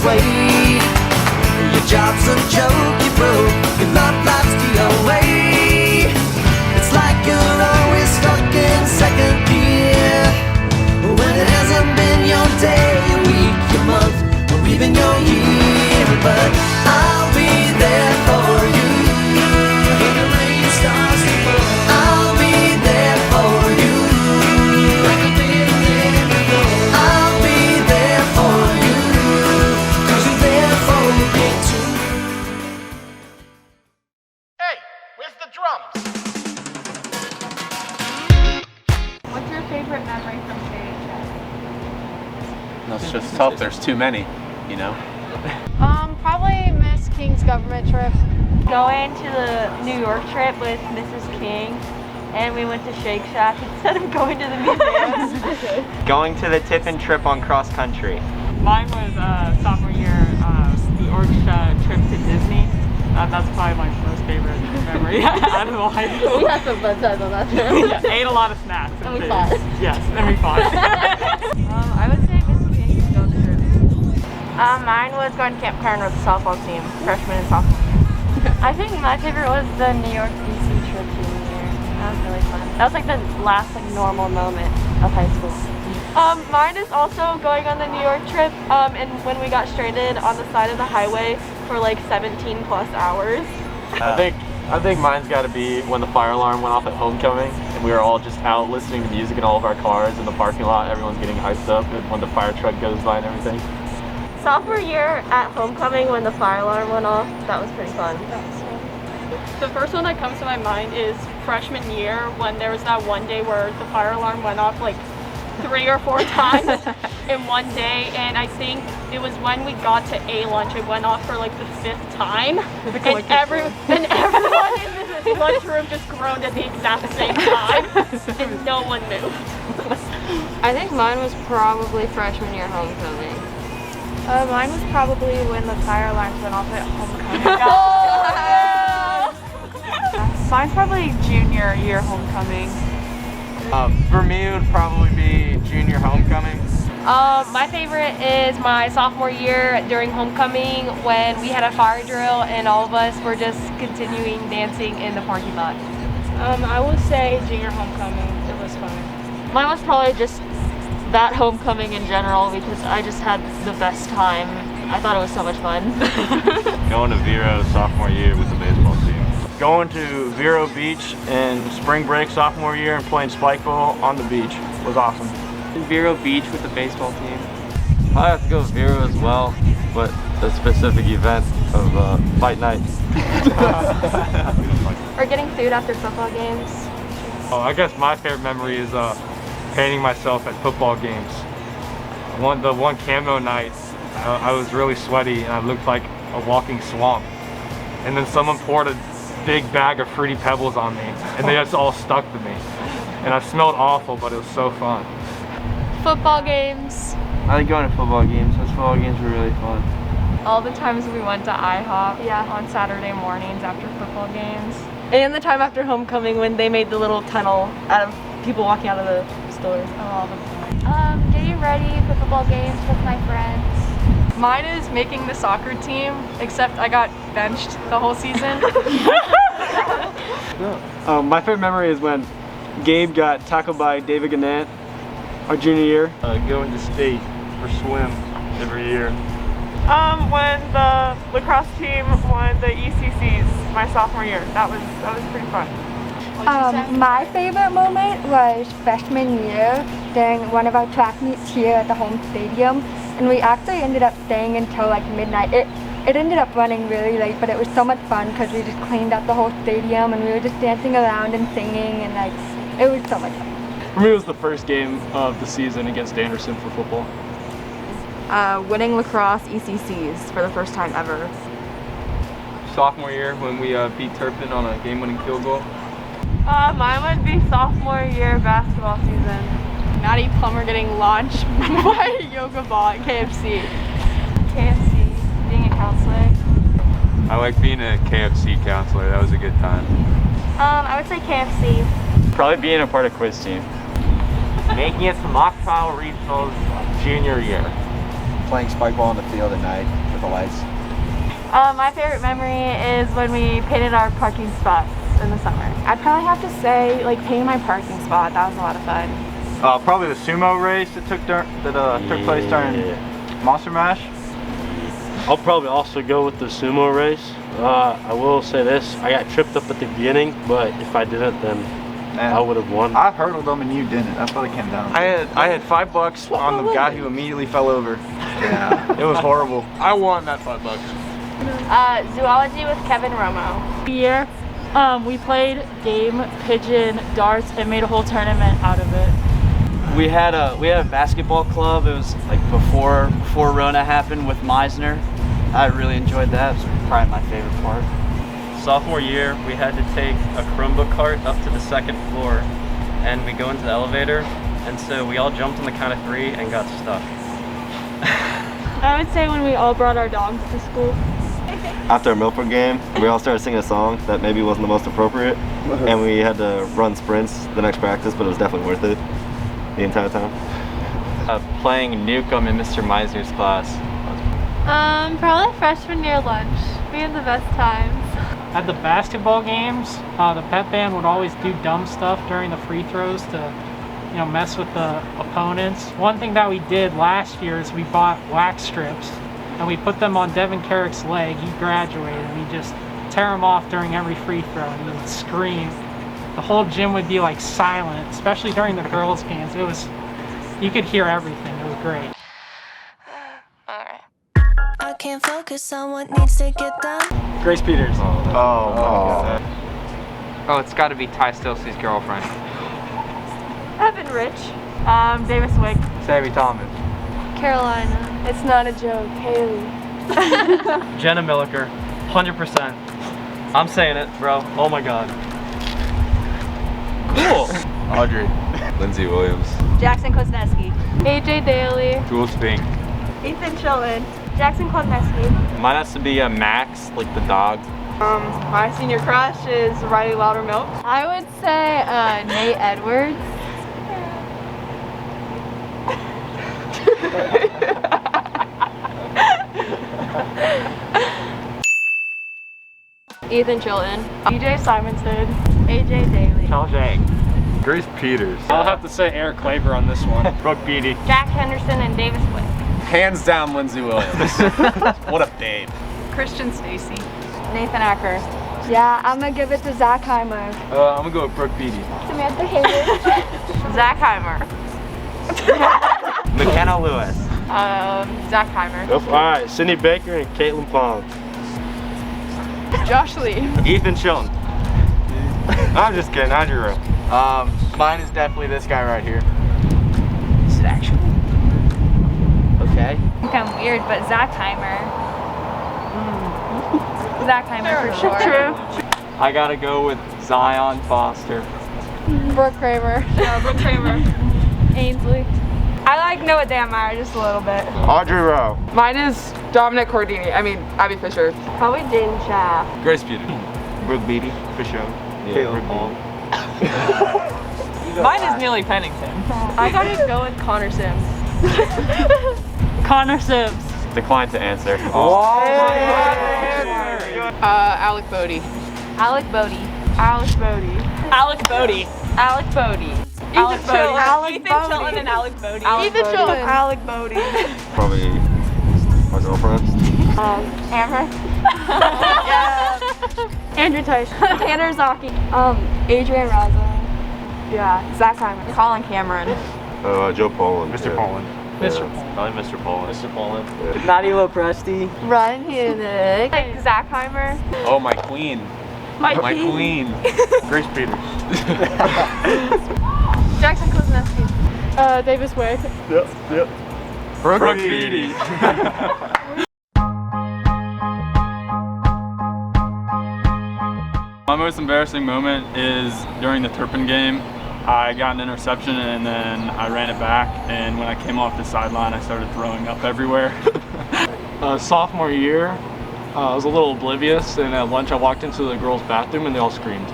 way. Your job's a joke, you broke, your love life's the away. It's like you're always stuck in second gear, when it hasn't been your day, your week, your month, or even your year. But I'll be there for you when the rain starts to fall. I'll be there for you like I've been there before. I'll be there for you 'cause you're there for me too. Hey, where's the drums? What's your favorite memory from KHS? It's just tough. There's too many, you know. Probably Miss King's government trip. Going to the New York trip with Mrs. King, and we went to Shake Shack instead of going to the museum. Going to the Tiffin trip on cross country. Mine was sophomore year, the orchestra trip to Disney. That's probably my most favorite memory out of the high school. We had some fun times on that trip. Yeah, ate a lot of snacks. And we food. fought. Yes, and we fought. I would say Mrs. King's field trip. Mine was going to Camp Kern with the softball team, freshman and sophomore year. I think my favorite was the New York DC trip junior year. That was really fun. That was like the last normal moment of high school. Mine is also going on the New York trip, and when we got stranded on the side of the highway for like 17 plus hours. I think mine's got to be when the fire alarm went off at homecoming, and we were all just out listening to music in all of our cars in the parking lot. Everyone's getting hyped up when the fire truck goes by and everything. Sophomore year at homecoming when the fire alarm went off, that was pretty fun. The first one that comes to my mind is freshman year when there was that one day where the fire alarm went off like 3 or 4 times in one day, and I think it was when we got to A lunch, it went off for like the 5th time, and everyone in this lunchroom just groaned at the exact same time, and no one moved. I think mine was probably freshman year homecoming. Mine was probably when the fire alarms went off at homecoming. Mine's probably junior year homecoming. For me, it would probably be junior homecoming. My favorite is my sophomore year during homecoming when we had a fire drill and all of us were just continuing dancing in the parking lot. I would say junior homecoming. It was fun. Mine was probably just that homecoming in general because I just had the best time. I thought it was so much fun. Going to Vero sophomore year with the baseball team. Going to Vero Beach in spring break sophomore year and playing spikeball on the beach was awesome. Vero Beach with the baseball team. I have to go with Vero as well, but the specific event of fight night. Or getting food after football games. Oh, I guess my favorite memory is painting myself at football games. The one camo night, I was really sweaty and I looked like a walking swamp. And then someone poured a big bag of Fruity Pebbles on me, and they just all stuck to me. And I smelled awful, but it was so fun. Football games. I like going to football games. Those football games were really fun. All the times we went to IHOP on Saturday mornings after football games. And the time after homecoming when they made the little tunnel out of people walking out of the stores. Getting ready for football games with my friends. Mine is making the soccer team, except I got benched the whole season. My favorite memory is when Gabe got tackled by David Gannett our junior year. Going to state for swim every year. When the lacrosse team won the ECCs my sophomore year. That was pretty fun. My favorite moment was freshman year during one of our track meets here at the home stadium, and we actually ended up staying until like midnight. It ended up running really late, but it was so much fun because we just cleaned up the whole stadium and we were just dancing around and singing, and like it was so much fun. For me, it was the first game of the season against Anderson for football. Winning lacrosse ECCs for the first time ever. Sophomore year when we beat Turpin on a game-winning field goal. Mine would be sophomore year basketball season. Maddie Plummer getting launched by a yoga ball at KFC. KFC, being a counselor. I like being a KFC counselor. That was a good time. I would say KFC. Probably being a part of quiz team. Making it to mock trial regionals junior year. playing spike ball on the field at night with the lights. My favorite memory is when we painted our parking spots in the summer. I'd probably have to say like painting my parking spot. That was a lot of fun. Probably the sumo race that took place during Monster Mash. I'll probably also go with the sumo race. I will say this, I got tripped up at the beginning, but if I didn't, then I would have won. I hurdled them and you didn't. That's what it came down to. I had $5 on the guy who immediately fell over. Yeah, it was horrible. I won that $5. Zoology with Kevin Romo. Year, we played game, pigeon, darts, and made a whole tournament out of it. We had a basketball club. It was like before Rona happened with Meisner. I really enjoyed that. It was probably my favorite part. Sophomore year, we had to take a Chromebook cart up to the 2nd floor, and we go into the elevator, and so we all jumped on the count of 3 and got stuck. I would say when we all brought our dogs to school. After a Milford game, we all started singing a song that maybe wasn't the most appropriate, and we had to run sprints the next practice, but it was definitely worth it the entire time. Playing Nukem in Mr. Meisner's class. Probably freshman year lunch. We had the best times. At the basketball games, the pep band would always do dumb stuff during the free throws to, mess with the opponents. One thing that we did last year is we bought wax strips and we put them on Devin Carrick's leg. He graduated, and we just tear him off during every free throw, and he would scream. The whole gym would be like silent, especially during the girls' games. You could hear everything. It was great. I can't focus on what needs to get done. Grace Peters. Oh, it's got to be Ty Stillsey's girlfriend. Evan Rich. Davis Wick. Sammy Thomas. Carolina. It's not a joke. Haley. Jenna Milliker, 100%. I'm saying it, bro. Oh my god. Cool. Audrey. Lindsay Williams. Jackson Kosneski. AJ Daly. Jules Fink. Ethan Chilton. Jackson Kosneski. Mine has to be a Max, like the dog. My senior crush is Riley Loudermilk. I would say Nate Edwards. Ethan Chilton. DJ Simonson. AJ Daly. Cal Jang. Grace Peters. I'll have to say Eric Klaver on this one. Brooke Beatty. Jack Henderson and Davis Wick. Hands down, Lindsay Williams. What a babe. Christian Stacy. Nathan Acker. Yeah, I'm gonna give it to Zach Heimer. I'm gonna go with Brooke Beatty. Samantha Hayward. Zach Heimer. McKenna Lewis. Zach Heimer. Alright, Sydney Baker and Caitlin Pond. Josh Lee. Ethan Chilton. I'm just kidding, Andrew Rowe. Mine is definitely this guy right here. Is it actually? Okay. I think I'm weird, but Zach Heimer. Zach Heimer for sure. True. I gotta go with Zion Foster. Brooke Kramer. Yeah, Brooke Kramer. Ainsley. I like Noah Dammeyer just a little bit. Audrey Rowe. Mine is Dominic Cordini. I mean, Abby Fisher. Probably Jaden Schaff. Grace Peters. Brooke Beatty, for sure. Caitlin Paul. Mine is Neely Pennington. I gotta go with Connor Sims. Connor Sims. Decline to answer. Alec Bodie. Alec Bodie. Alex Bodie. Alec Bodie. Alec Bodie. Ethan Chilton. Alec Ethan Bodie. Chilton and Alec Bodie. Ethan Chilton. Alec Bodie. Probably my girlfriend. Hammer. Andrew Tice. Tanner Zaki. Adrian Raza. Yeah, Zach Heimer. Colin Cameron. Joe Poland. Mr. Poland. Mr. Poland. Probably Mr. Poland. Mr. Poland. Nadia Lopresti. Ryan Hunick. Like Zach Heimer. Oh, my queen. My queen. Grace Peters. Jackson Kosneski. Davis Wick. Yep. Brooke Beatty. My most embarrassing moment is during the Turpin game. I got an interception and then I ran it back, and when I came off the sideline I started throwing up everywhere. Sophomore year, I was a little oblivious, and at lunch I walked into the girls' bathroom and they all screamed.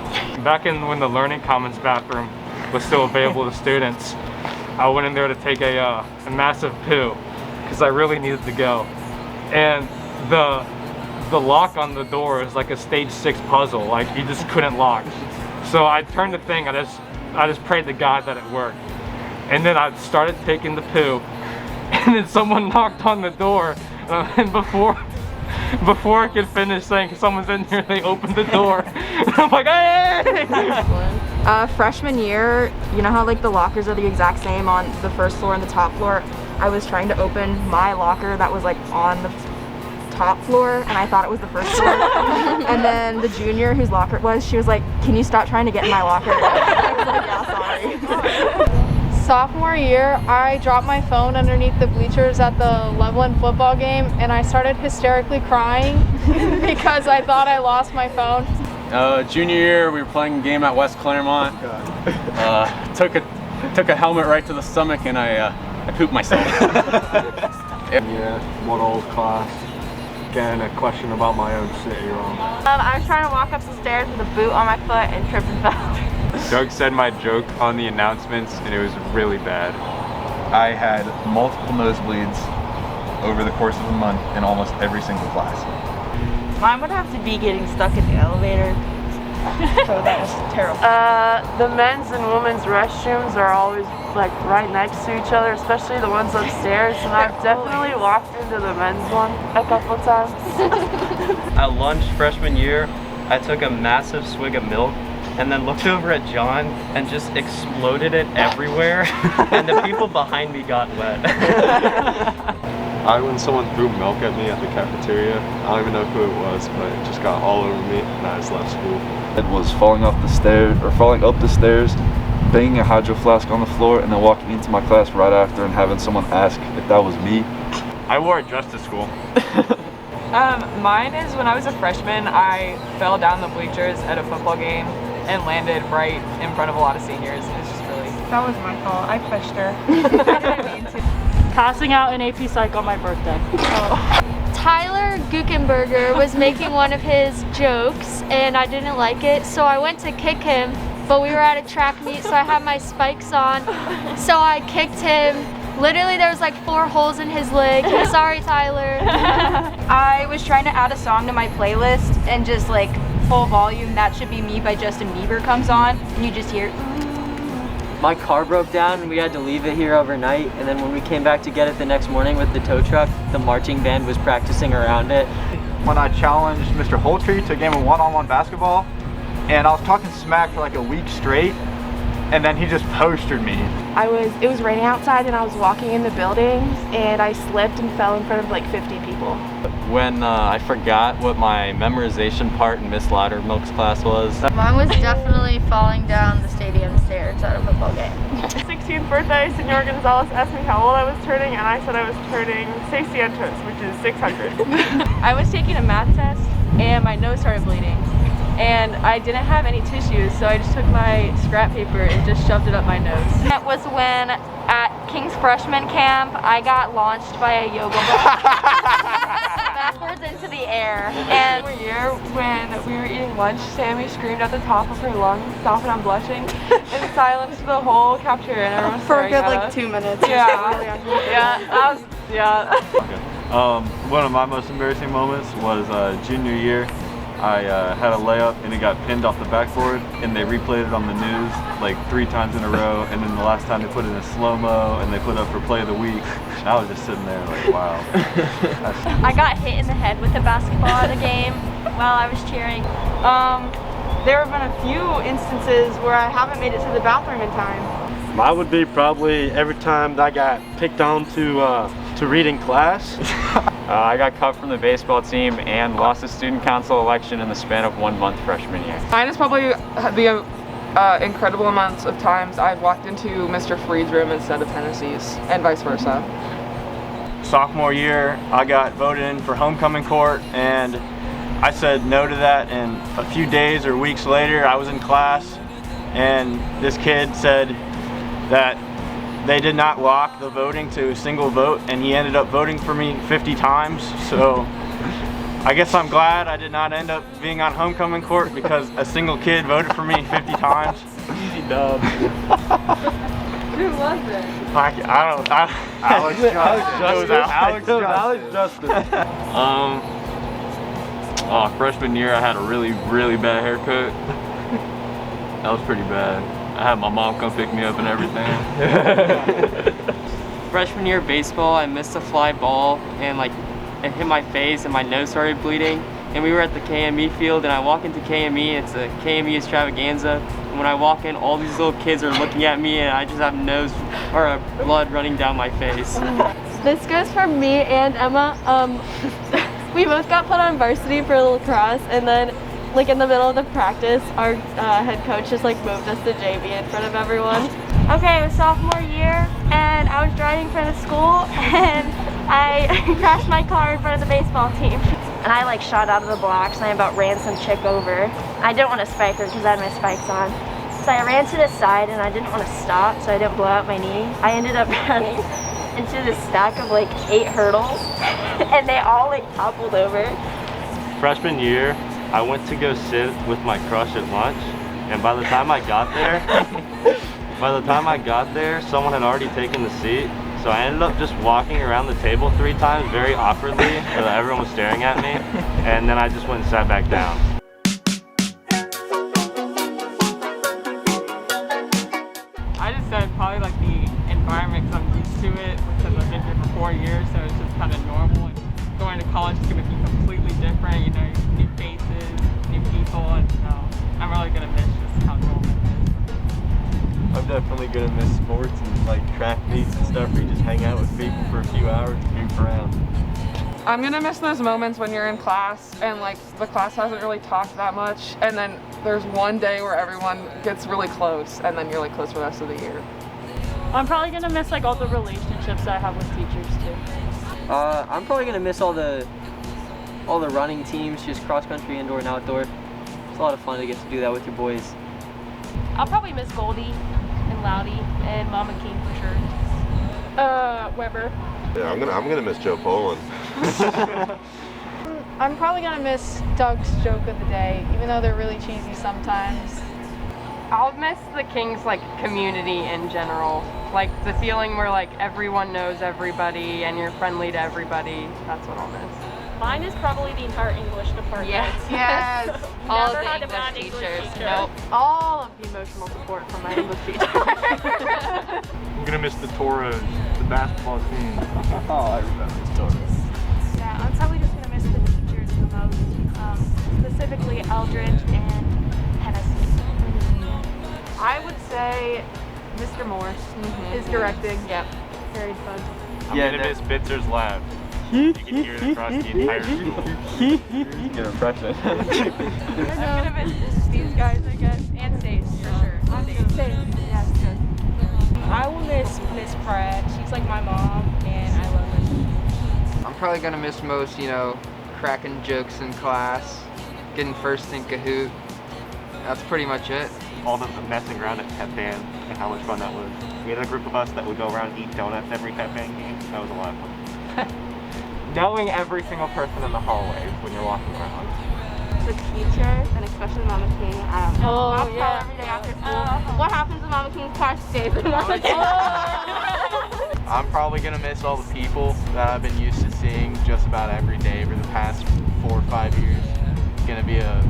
Back when the Learning Commons bathroom was still available to students, I went in there to take a massive poo, because I really needed to go. And the lock on the door is like a stage 6 puzzle, like you just couldn't lock. So I turned the thing, I just prayed to God that it worked. And then I started taking the poo, and then someone knocked on the door, and before I could finish saying someone's in here, they opened the door. And I'm like, hey! Freshman year, you know how like the lockers are the exact same on the first floor and the top floor? I was trying to open my locker that was like on the top floor, and I thought it was the first floor. And then the junior whose locker it was, she was like, can you stop trying to get in my locker? I was like, yeah, sorry. Sophomore year, I dropped my phone underneath the bleachers at the Loveland football game, and I started hysterically crying because I thought I lost my phone. Junior year, we were playing a game at West Claremont. Took a helmet right to the stomach, and I pooped myself. Yeah, one old class. Getting a question about my own city wrong. I was trying to walk up the stairs with a boot on my foot and tripped and fell. Doug said my joke on the announcements, and it was really bad. I had multiple nosebleeds over the course of a month in almost every single class. Mine would have to be getting stuck in the elevator. So that was terrible. The men's and women's restrooms are always like right next to each other, especially the ones upstairs, and I've definitely walked into the men's one a couple times. At lunch freshman year, I took a massive swig of milk and then looked over at John and just exploded it everywhere, and the people behind me got wet. When someone threw milk at me at the cafeteria, I don't even know who it was, but it just got all over me and I just left school. It was falling up the stairs, banging a hydro flask on the floor, and then walking into my class right after and having someone ask if that was me. I wore a dress to school. Mine is when I was a freshman, I fell down the bleachers at a football game and landed right in front of a lot of seniors. And it's just really... That was my fault. I pushed her. I didn't mean to. Passing out in AP Psych on my birthday. Tyler Guckenberger was making one of his jokes and I didn't like it, so I went to kick him, but we were at a track meet, so I had my spikes on, so I kicked him. Literally there was like 4 holes in his leg. Sorry, Tyler. I was trying to add a song to my playlist, and just like full volume, That Should Be Me by Justin Bieber comes on, and you just hear My car broke down and we had to leave it here overnight, and then when we came back to get it the next morning with the tow truck, the marching band was practicing around it. When I challenged Mr. Holtree to a game of one-on-one basketball, and I was talking smack for like a week straight, and then he just postered me. It was raining outside and I was walking in the buildings and I slipped and fell in front of like 50 people. When I forgot what my memorization part in Miss Loudermilk's class was. Mine was definitely falling down the stadium stairs at a football game. 16th birthday, Senor Gonzalez asked me how old I was turning, and I said I was turning 600, which is 600. I was taking a math test and my nose started bleeding. And I didn't have any tissues, so I just took my scrap paper and just shoved it up my nose. That was when at King's freshman camp, I got launched by a yoga ball backwards into the air. And senior year, when we were eating lunch, Sammy screamed at the top of her lungs, "Stop it, I'm blushing," and silenced the whole cafeteria, and everyone was For a staring good at like us. 2 minutes. One of my most embarrassing moments was junior year. I had a layup and it got pinned off the backboard, and they replayed it on the news like 3 times in a row, and then the last time they put it in slow-mo and they put it up for play of the week. And I was just sitting there like, wow. I got hit in the head with a basketball at a game while I was cheering. There have been a few instances where I haven't made it to the bathroom in time. Mine would be probably every time that I got picked on to read in class. I got cut from the baseball team and lost a student council election in the span of 1 month freshman year. Mine is probably the incredible amounts of times I've walked into Mr. Freed's room instead of Tennessee's, and vice versa. Sophomore year, I got voted in for homecoming court, and I said no to that, and a few days or weeks later I was in class and this kid said that they did not lock the voting to a single vote, and he ended up voting for me 50 times. So I guess I'm glad I did not end up being on homecoming court because a single kid voted for me 50 times. Easy dub. Who was it? Alex Justin. Freshman year, I had a really, really bad haircut. That was pretty bad. I had my mom come pick me up and everything. Freshman year baseball, I missed a fly ball and like it hit my face and my nose started bleeding. And we were at the KME field and I walk into KME, it's a KME extravaganza. And when I walk in, all these little kids are looking at me and I just have blood running down my face. This goes for me and Emma. We both got put on varsity for lacrosse, and then like in the middle of the practice, our head coach just like moved us to JV in front of everyone. Okay, it was sophomore year, and I was driving for the school, and I crashed my car in front of the baseball team. And I like shot out of the blocks, and I about ran some chick over. I didn't want to spike her because I had my spikes on. So I ran to the side, and I didn't want to stop, so I didn't blow out my knee. I ended up running into this stack of like 8 hurdles, and they all like toppled over. Freshman year, I went to go sit with my crush at lunch, and by the time I got there, someone had already taken the seat. So I ended up just walking around the table 3 times very awkwardly so that everyone was staring at me, and then I just went and sat back down. I just said probably like the environment because I'm used to it because I've been here for 4 years, so it's just kind of normal. And going to college is going to be completely different, you know, new faces, new people, and I'm really going to miss just how normal it is. I'm definitely gonna miss sports and like track meets and stuff where you just hang out with people for a few hours and goof around. I'm gonna miss those moments when you're in class and like the class hasn't really talked that much, and then there's one day where everyone gets really close, and then you're like close for the rest of the year. I'm probably gonna miss like all the relationships I have with teachers too. I'm probably gonna miss all the running teams, just cross country, indoor and outdoor. It's a lot of fun to get to do that with your boys. I'll probably miss Goldie and Loudy and Mama King for sure. Weber. Yeah, I'm gonna miss Joe Poland. I'm probably gonna miss Doug's joke of the day, even though they're really cheesy sometimes. I'll miss the Kings like community in general. Like the feeling where like everyone knows everybody and you're friendly to everybody. That's what I'll miss. Mine is probably the entire English department. Yes. All Never of the had a English bad teachers. teacher. Nope. All of the emotional support from my English teacher. I'm gonna miss the Toros, the basketball team. Oh, I remember the Toros. Yeah, I'm probably just gonna miss the teachers the most, specifically Eldridge and Hennessy. I would say Mr. Morris. His directing. Yep. Very fun. I'm gonna miss Bitzer's lab. You can hear it across the entire school. Good impression. I'm gonna miss these guys, I guess, and Stace for sure. Stace. Yes, good. I will miss Miss Pratt. She's like my mom, and I love her. I'm probably gonna miss most, you know, cracking jokes in class, getting first in Kahoot. That's pretty much it. All the messing around at pep band and how much fun that was. We had a group of us that would go around and eat donuts every pep band game. That was a lot of fun. Knowing every single person in the hallways when you're walking around. The teachers, and especially Mama King. I don't know. I'll call every day after school. What happens in Mama King's car stays in Mama King. I'm probably gonna miss all the people that I've been used to seeing just about every day for the past 4 or 5 years. It's gonna be a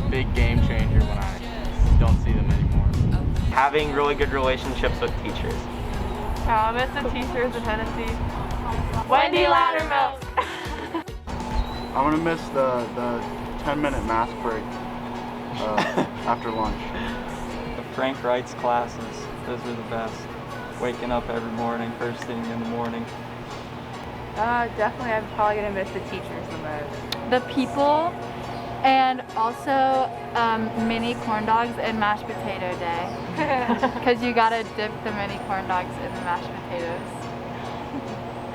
big game changer when I don't see them anymore. Having really good relationships with teachers. I'll miss the teachers at Hennessy. Wendy Loudermilk. I'm gonna miss the 10-minute math break after lunch. The Frank Wright's classes, those were the best. Waking up every morning, first thing in the morning. Definitely, I'm probably gonna miss the teachers the most. The people, and also mini corn dogs and mashed potato day. Because you gotta dip the mini corn dogs in the mashed potatoes.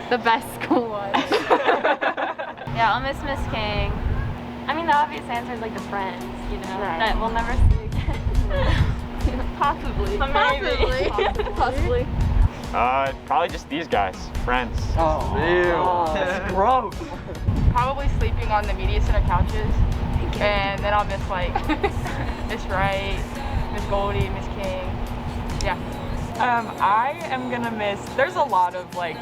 The best school lunch. Yeah, I'll miss Miss King. I mean, the obvious answer is like the friends, you know, that we'll never see again. Possibly. Possibly. Probably just these guys, friends. Oh, that's gross. Probably sleeping on the media center couches, and then I'll miss like Miss Wright, Miss Goldie, Miss King. Yeah. I am gonna miss, there's a lot of like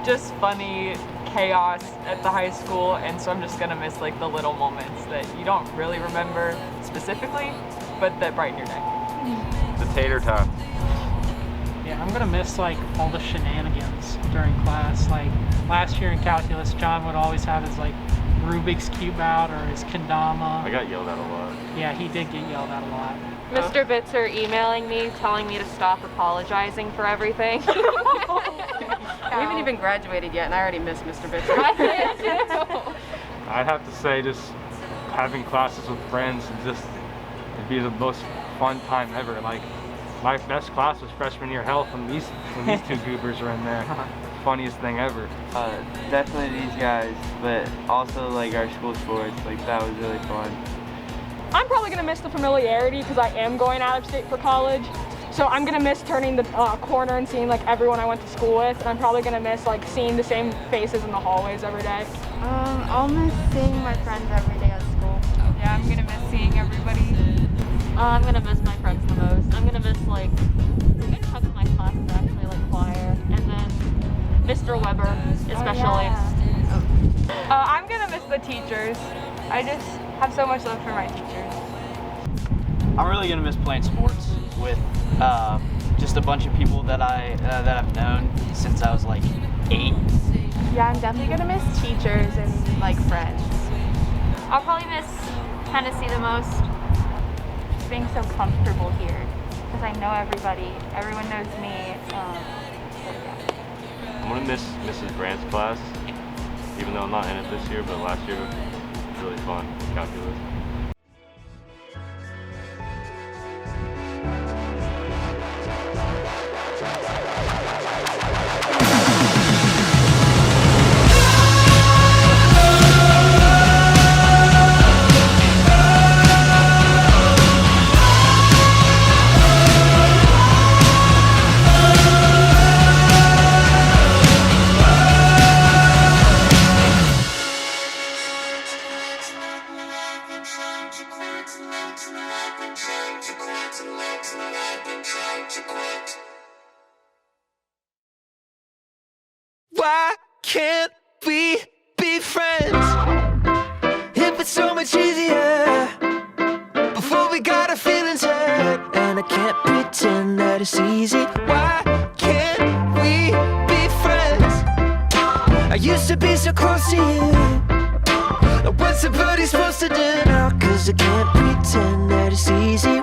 just funny chaos at the high school, and so I'm just gonna miss like the little moments that you don't really remember specifically, but that brighten your day. The tater tot. Yeah, I'm gonna miss like all the shenanigans during class. Like last year in calculus, John would always have his like Rubik's Cube out or his kendama. I got yelled at a lot. Yeah, he did get yelled at a lot. Mr. Bitzer emailing me, telling me to stop apologizing for everything. We haven't even graduated yet, and I already miss Mr. Bitzer. I'd have to say just having classes with friends and just it'd be the most fun time ever. Like my best class was freshman year health when these two goobers were in there. Funniest thing ever. Definitely these guys, but also like our school sports, like that was really fun. I'm probably gonna miss the familiarity because I am going out of state for college. So I'm gonna miss turning the corner and seeing like everyone I went to school with, and I'm probably gonna miss like seeing the same faces in the hallways every day. I'll miss seeing my friends every day at school. Yeah, I'm gonna miss seeing everybody. I'm gonna miss my friends the most. I'm gonna miss like a good chunk of my classes actually, like choir, and then Mr. Weber especially. I'm gonna miss the teachers. I just have so much love for my teachers. I'm really gonna miss playing sports with just a bunch of people that I've known since I was like 8. Yeah, I'm definitely gonna miss teachers and like friends. I'll probably miss Tennessee the most. Being so comfortable here because I know everybody. Everyone knows me. I'm gonna miss Mrs. Brandt's class, even though I'm not in it this year, but last year was really fun, calculus. Why can't we be friends? If it's so much easier before we got our feelings hurt, and I can't pretend that it's easy. Why can't we be friends? I used to be so close to you. What's somebody supposed to do now? 'Cause I can't pretend that it's easy.